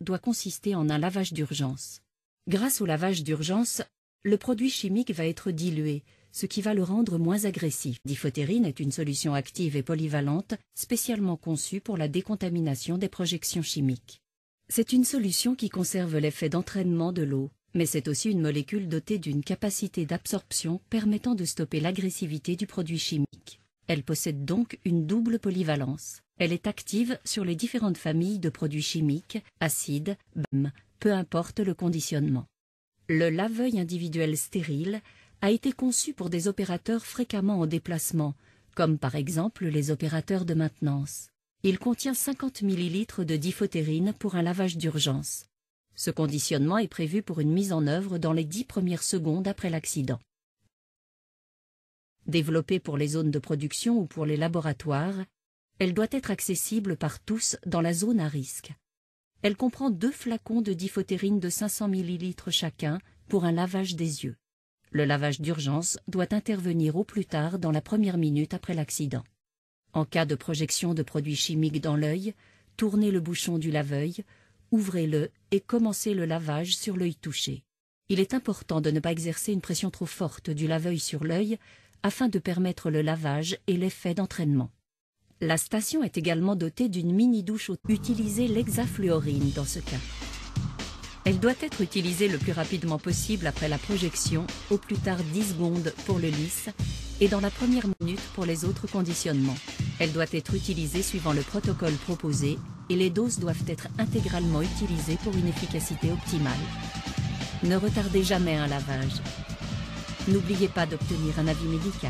doit consister en un lavage d'urgence. Grâce au lavage d'urgence, le produit chimique va être dilué, ce qui va le rendre moins agressif. Diphothérine est une solution active et polyvalente, spécialement conçue pour la décontamination des projections chimiques. C'est une solution qui conserve l'effet d'entraînement de l'eau, mais c'est aussi une molécule dotée d'une capacité d'absorption permettant de stopper l'agressivité du produit chimique. Elle possède donc une double polyvalence. Elle est active sur les différentes familles de produits chimiques, acides, bêmes, peu importe le conditionnement. Le lave-œil individuel stérile a été conçu pour des opérateurs fréquemment en déplacement, comme par exemple les opérateurs de maintenance. Il contient 50 ml de diphothérine pour un lavage d'urgence. Ce conditionnement est prévu pour une mise en œuvre dans les 10 premières secondes après l'accident. Développée pour les zones de production ou pour les laboratoires, elle doit être accessible par tous dans la zone à risque. Elle comprend 2 flacons de diphothérine de 500 ml chacun pour un lavage des yeux. Le lavage d'urgence doit intervenir au plus tard dans la première minute après l'accident. En cas de projection de produits chimiques dans l'œil, tournez le bouchon du lave-œil, ouvrez-le et commencez le lavage sur l'œil touché. Il est important de ne pas exercer une pression trop forte du lave-œil sur l'œil afin de permettre le lavage et l'effet d'entraînement. La station est également dotée d'une mini-douche. Utilisez l'hexafluorine dans ce cas. Elle doit être utilisée le plus rapidement possible après la projection, au plus tard 10 secondes pour le lisse, et dans la première minute pour les autres conditionnements. Elle doit être utilisée suivant le protocole proposé, et les doses doivent être intégralement utilisées pour une efficacité optimale. Ne retardez jamais un lavage. N'oubliez pas d'obtenir un avis médical.